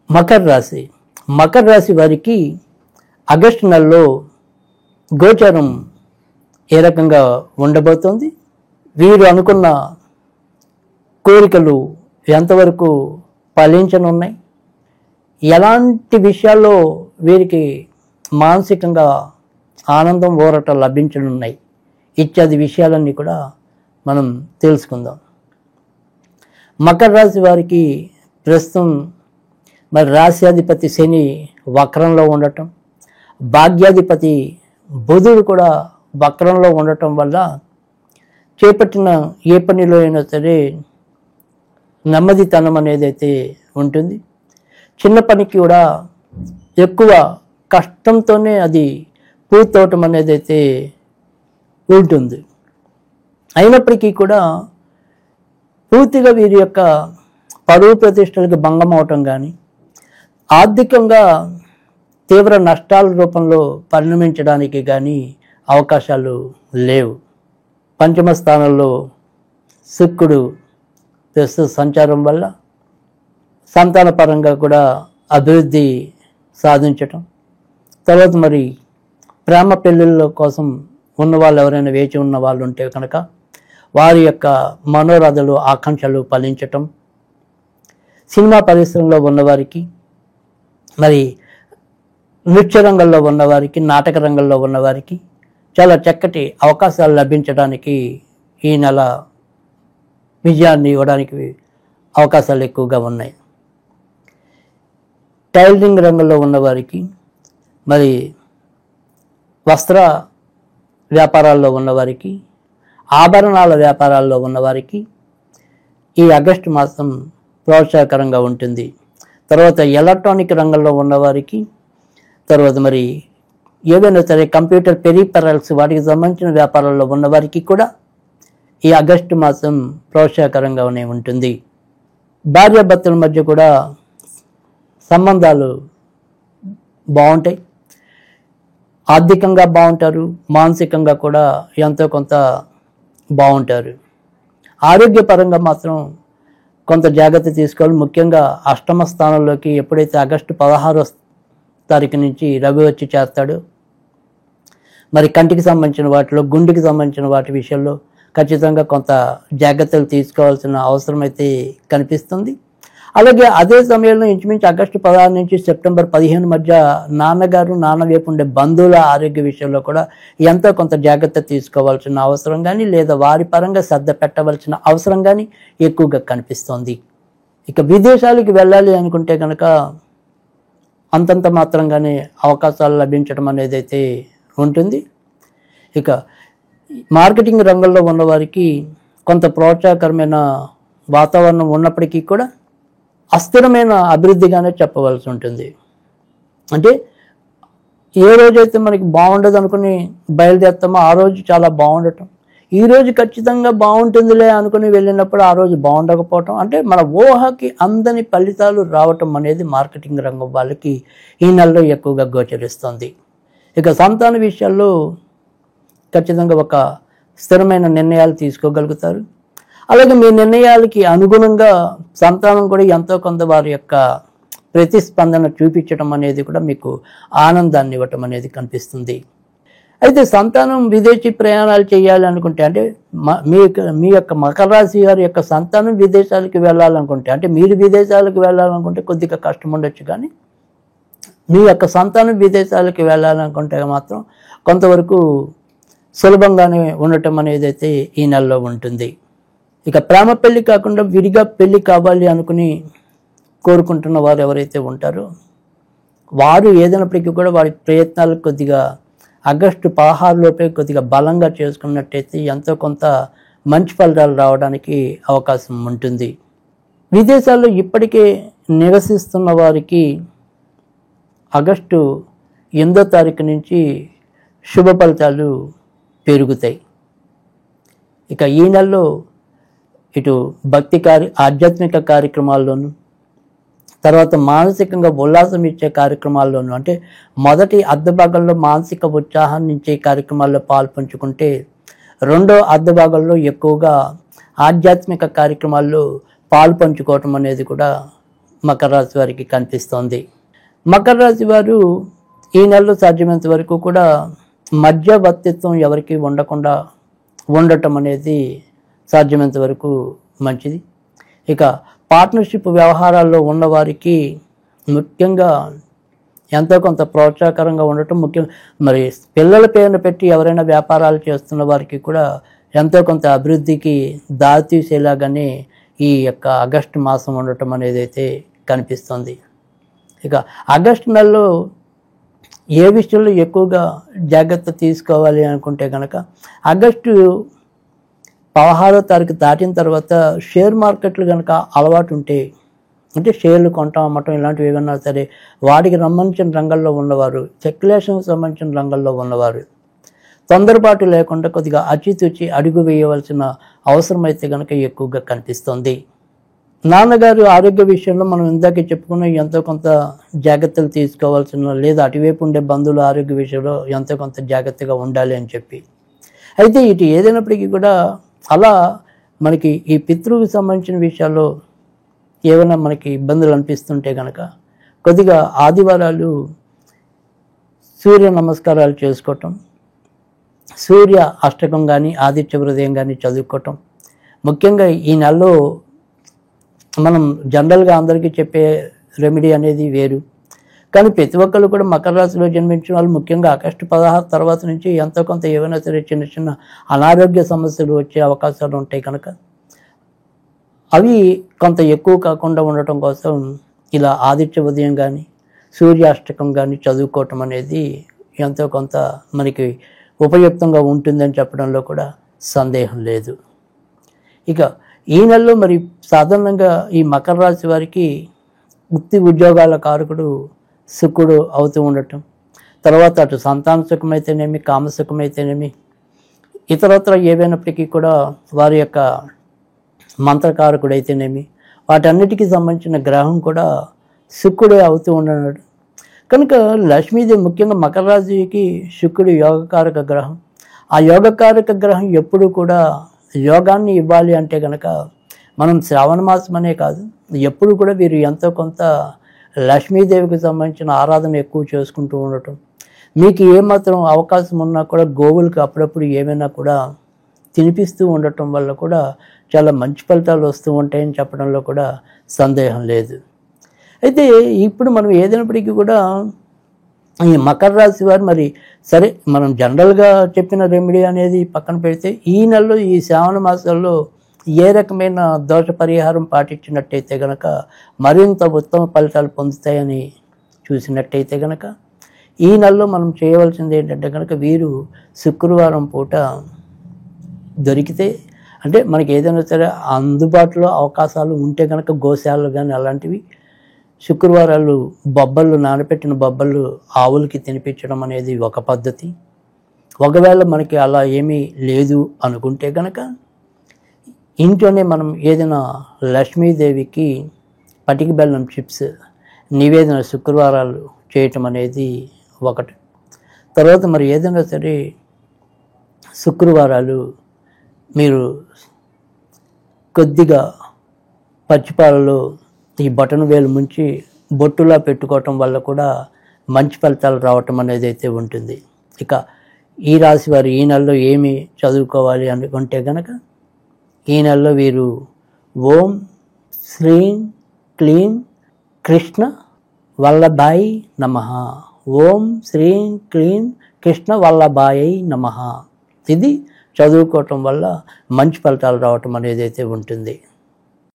మకర రాశి. మకర రాశి వారికి ఆగస్టు నెలలో గోచారం ఏ రకంగా ఉండబోతోంది, వీరు అనుకున్న కోరికలు ఎంతవరకు ఫలించనున్నాయి, ఎలాంటి విషయాల్లో వీరికి మానసికంగా ఆనందం ఊరట లభించనున్నాయి ఇత్యాది విషయాలన్నీ కూడా మనం తెలుసుకుందాం. మకర రాశి వారికి ప్రస్తుతం మరి రాశ్యాధిపతి శని వక్రంలో ఉండటం, భాగ్యాధిపతి బుధుడు కూడా వక్రంలో ఉండటం వల్ల చేపట్టిన ఏ పనిలో అయినా సరే నెమ్మదితనం అనేది అయితే ఉంటుంది. చిన్న పనికి కూడా ఎక్కువ కష్టంతోనే అది పూర్తవటం అనేది అయితే ఉంటుంది. అయినప్పటికీ కూడా పూర్తిగా వీరి యొక్క పరువు ప్రతిష్టలకు భంగం అవటం కానీ, ఆర్థికంగా తీవ్ర నష్టాల రూపంలో పరిణమించడానికి కానీ అవకాశాలు లేవు. పంచమ స్థానంలో శుక్రుడు ప్రస్తుత సంచారం వల్ల సంతానపరంగా కూడా అభివృద్ధి సాధించటం, తర్వాత మరి ప్రేమ పెళ్ళిళ్ళ కోసం ఉన్న వాళ్ళు ఎవరైనా వేచి ఉన్న వాళ్ళు ఉంటే కనుక వారి యొక్క మనోరథలు ఆకాంక్షలు ఫలించటం, సినిమా పరిశ్రమలో ఉన్నవారికి, మరి నృత్య రంగంలో ఉన్నవారికి, నాటక రంగంలో ఉన్నవారికి చాలా చక్కటి అవకాశాలు లభించడానికి ఈ నెల విజయాన్ని ఇవ్వడానికి అవకాశాలు ఎక్కువగా ఉన్నాయి. టైలరింగ్ రంగంలో ఉన్నవారికి, మరి వస్త్ర వ్యాపారాల్లో ఉన్నవారికి, ఆభరణాల వ్యాపారాల్లో ఉన్నవారికి ఈ ఆగస్టు మాసం ప్రోత్సాహకరంగా ఉంటుంది. తర్వాత ఎలక్ట్రానిక్ రంగంలో ఉన్నవారికి, తర్వాత మరి ఏదైనా సరే కంప్యూటర్ పెరిఫెరల్స్ వాటికి సంబంధించిన వ్యాపారాల్లో ఉన్నవారికి కూడా ఈ ఆగస్టు మాసం ప్రోత్సాహకరంగానే ఉంటుంది. భార్యాభర్తల మధ్య కూడా సంబంధాలు బాగుంటాయి, ఆర్థికంగా బాగుంటారు, మానసికంగా కూడా ఎంతో కొంత బాగుంటారు. ఆరోగ్యపరంగా మాత్రం కొంత జాగ్రత్త తీసుకోవాలి. ముఖ్యంగా అష్టమ స్థానంలోకి ఎప్పుడైతే ఆగస్టు 16వ తారీఖు నుంచి రవి వచ్చి చేస్తాడో, మరి కంటికి సంబంధించిన వాటిలో, గుండెకి సంబంధించిన వాటి విషయంలో ఖచ్చితంగా కొంత జాగ్రత్తలు తీసుకోవాల్సిన అవసరం అయితే కనిపిస్తుంది. అలాగే అదే సమయంలో ఇంచుమించు ఆగస్టు 16 నుంచి సెప్టెంబర్ 15 మధ్య నాన్నగారు, నాన్న వైపు ఉండే బంధువుల ఆరోగ్య విషయంలో కూడా ఎంతో కొంత జాగ్రత్త తీసుకోవాల్సిన అవసరం కానీ, లేదా వారి పరంగా శ్రద్ధ పెట్టవలసిన అవసరం కానీ ఎక్కువగా కనిపిస్తోంది. ఇక విదేశాలకు వెళ్ళాలి అనుకుంటే కనుక అంతంత మాత్రంగానే అవకాశాలు లభించడం అనేది అయితే ఉంటుంది. ఇక మార్కెటింగ్ రంగంలో ఉన్నవారికి కొంత ప్రోత్సాహకరమైన వాతావరణం ఉన్నప్పటికీ కూడా అస్థిరమైన అభివృద్ధిగానే చెప్పవలసి ఉంటుంది. అంటే ఏ రోజైతే మనకి బాగుండదు అనుకుని బయలుదేరుతామో ఆ రోజు చాలా బాగుండటం, ఈ రోజు ఖచ్చితంగా బాగుంటుందిలే అనుకుని వెళ్ళినప్పుడు ఆ రోజు బాగుండకపోవటం, అంటే మన ఊహకి అందని ఫలితాలు రావటం అనేది మార్కెటింగ్ రంగం వాళ్ళకి ఈ నెలలో ఎక్కువగా గోచరిస్తుంది. ఇక సంతాన విషయాల్లో ఖచ్చితంగా ఒక స్థిరమైన నిర్ణయాలు తీసుకోగలుగుతారు. అలాగే మీ నిర్ణయాలకి అనుగుణంగా సంతానం కూడా ఎంతో కొంత వారి యొక్క ప్రతిస్పందన చూపించడం అనేది కూడా మీకు ఆనందాన్ని ఇవ్వటం అనేది కనిపిస్తుంది. అయితే సంతానం విదేశీ ప్రయాణాలు చేయాలి అనుకుంటే, అంటే మీ యొక్క మకర రాశి వారి యొక్క సంతానం విదేశాలకు వెళ్ళాలనుకుంటే, అంటే మీరు విదేశాలకు వెళ్ళాలనుకుంటే కొద్దిగా కష్టం ఉండొచ్చు, కానీ మీ యొక్క సంతానం విదేశాలకు వెళ్ళాలనుకుంటే మాత్రం కొంతవరకు సులభంగానే ఉండటం అనేది అయితే ఈ నెలలో ఉంటుంది. ఇక ప్రేమ పెళ్లి కాకుండా విడిగా పెళ్లి కావాలి అనుకుని కోరుకుంటున్న వారు ఎవరైతే ఉంటారో వారు ఏదైనప్పటికీ కూడా వారి ప్రయత్నాలు కొద్దిగా ఆగస్టు 16 లోపే కొద్దిగా బలంగా చేసుకున్నట్టయితే ఎంతో కొంత మంచి ఫలితాలు రావడానికి అవకాశం ఉంటుంది. విదేశాల్లో ఇప్పటికే నివసిస్తున్న వారికి ఆగస్టు 8వ తారీఖు నుంచి శుభ ఫలితాలు పెరుగుతాయి. ఇక ఈ నెలలో ఇటు ఆధ్యాత్మిక కార్యక్రమాల్లోనూ, తర్వాత మానసికంగా ఉల్లాసం ఇచ్చే కార్యక్రమాల్లోనూ, అంటే మొదటి అర్ధభాగంలో మానసిక ఉత్సాహాన్ని ఇచ్చే కార్యక్రమాల్లో పాల్పంచుకుంటే రెండో అర్ధభాగంలో ఎక్కువగా ఆధ్యాత్మిక కార్యక్రమాల్లో పాలు పంచుకోవటం అనేది కూడా మకర రాశి వారికి కనిపిస్తోంది. మకర రాశి వారు ఈ నెలలో సాధ్యమైనంత వరకు కూడా మధ్యవర్తిత్వం ఎవరికి ఉండకుండా ఉండటం అనేది సాధ్యమైనంత వరకు మంచిది. ఇక పార్ట్నర్షిప్ వ్యవహారాల్లో ఉన్నవారికి ముఖ్యంగా ఎంతో కొంత ప్రోత్సాహకరంగా ఉండటం ముఖ్యం. మరి పిల్లల పేరున పెట్టి ఎవరైనా వ్యాపారాలు చేస్తున్న వారికి కూడా ఎంతో కొంత అభివృద్ధికి దారితీసేలాగానే ఈ యొక్క ఆగస్టు మాసం ఉండటం అనేది అయితే కనిపిస్తుంది. ఇక ఆగస్టు నెలలో ఏ విషయంలో ఎక్కువగా జాగ్రత్త తీసుకోవాలి అనుకుంటే కనుక ఆగస్టు 16వ తారీఖు దాటిన తర్వాత షేర్ మార్కెట్లు కనుక అలవాటు ఉంటే, అంటే షేర్లు కొంటాం అమ్మటం ఇలాంటివి ఏమన్నా సరే వాటికి సంబంధించిన రంగంలో ఉన్నవారు, స్పెక్యులేషన్కి సంబంధించిన రంగంలో ఉన్నవారు తొందరపాటు లేకుండా కొద్దిగా అచితూచి అడుగు వేయవలసిన అవసరం అయితే కనుక ఎక్కువగా కనిపిస్తుంది. నాన్నగారు ఆరోగ్య విషయంలో మనం ఇందాకే చెప్పుకున్న ఎంతో కొంత జాగ్రత్తలు తీసుకోవాల్సిన, లేదా అటువైపు ఉండే బంధువుల ఆరోగ్య విషయంలో ఎంతో కొంత జాగ్రత్తగా ఉండాలి అని చెప్పి. అయితే ఇటు ఏదైనప్పటికీ కూడా అలా మనకి ఈ పితృకి సంబంధించిన విషయాల్లో ఏమైనా మనకి ఇబ్బందులు అనిపిస్తుంటే కనుక కొద్దిగా ఆదివారాలు సూర్య నమస్కారాలు చేసుకోవటం, సూర్య అష్టకం కానీ ఆదిత్య హృదయం కానీ చదువుకోవటం. ముఖ్యంగా ఈ నెలలో మనం జనరల్గా అందరికీ చెప్పే రెమెడీ అనేది వేరు, కానీ ప్రతి ఒక్కళ్ళు కూడా మకర రాశిలో జన్మించిన వాళ్ళు ముఖ్యంగా ఆగస్టు 16 తర్వాత నుంచి ఎంతో కొంత ఏవైనా సరే చిన్న చిన్న అనారోగ్య సమస్యలు వచ్చే అవకాశాలు ఉంటాయి కనుక అవి కొంత ఎక్కువ కాకుండా ఉండటం కోసం ఇలా ఆదిత్య ఉదయం కానీ సూర్యాష్టకం కానీ చదువుకోవటం అనేది ఎంతో కొంత మనకి ఉపయుక్తంగా ఉంటుందని చెప్పడంలో కూడా సందేహం లేదు. ఇక ఈ నెలలో మరి సాధారణంగా ఈ మకర రాశి వారికి వృత్తి ఉద్యోగాల కారకుడు శుక్రుడు అవుతూ ఉండటం, తర్వాత అటు సంతాన సుఖమైతేనేమి కామసుఖమైతేనేమి ఇతరత్ర ఏవైనప్పటికీ కూడా వారి యొక్క మంత్రకారకుడు అయితేనేమి వాటన్నిటికీ సంబంధించిన గ్రహం కూడా శుక్రుడే అవుతూ ఉన్నాడు కనుక లక్ష్మీదేవి ముఖ్యంగా మకర రాశికి శుక్రుడు యోగకారక గ్రహం. ఆ యోగకారక గ్రహం ఎప్పుడు కూడా యోగాన్ని ఇవ్వాలి అంటే కనుక మనం శ్రావణ మాసం అనే కాదు ఎప్పుడు కూడా వీరు ఎంతో కొంత లక్ష్మీదేవికి సంబంధించిన ఆరాధన ఎక్కువ చేసుకుంటూ ఉండటం, మీకు ఏమాత్రం అవకాశం ఉన్నా కూడా గోవులకు అప్పుడప్పుడు ఏమైనా కూడా తినిపిస్తూ ఉండటం వల్ల కూడా చాలా మంచి ఫలితాలు వస్తూ ఉంటాయని చెప్పడంలో కూడా సందేహం లేదు. అయితే ఇప్పుడు మనం ఏదైనప్పటికీ కూడా ఈ మకర రాశి వారు మరి సరే మనం జనరల్గా చెప్పిన రెమెడీ అనేది పక్కన పెడితే ఈ నెలలో ఈ శ్రావణ మాసాల్లో ఏ రకమైన దోష పరిహారం పాటించినట్టయితే కనుక మరింత ఉత్తమ ఫలితాలు పొందుతాయని చూసినట్టయితే కనుక ఈ నెలలో మనం చేయవలసింది ఏంటంటే కనుక వీరు శుక్రవారం పూట దొరికితే, అంటే మనకి ఏదైనా సరే అందుబాటులో అవకాశాలు ఉంటే కనుక గోశాలలు కానీ అలాంటివి శుక్రవారాలు బొబ్బళ్ళు నానబెట్టిన బొబ్బళ్ళు ఆవులకి తినిపించడం అనేది ఒక పద్ధతి. ఒకవేళ మనకి అలా ఏమీ లేదు అనుకుంటే కనుక ఇంట్లోనే మనం ఏదైనా లక్ష్మీదేవికి పటికి బెల్లం చిప్స్ నివేదన శుక్రవారాలు చేయటం అనేది ఒకటి. తర్వాత మరి ఏదైనా సరే శుక్రవారాలు మీరు కొద్దిగా పచ్చిపాలలో ఈ బటన్ వేలు ముంచి బొట్టులా పెట్టుకోవటం వల్ల కూడా మంచి ఫలితాలు రావటం అనేది అయితే ఉంటుంది. ఇక ఈ రాశి వారు ఈ నెలలో ఏమి చదువుకోవాలి అనుకుంటే కనుక ఈ నెలలో వీరు ఓం శ్రీం క్లీం కృష్ణ వల్లభాయి నమః, ఓం శ్రీం క్లీం కృష్ణ వల్లభాయి నమః ఇది చదువుకోవటం వల్ల మంచి ఫలితాలు రావటం అనేది అయితే ఉంటుంది.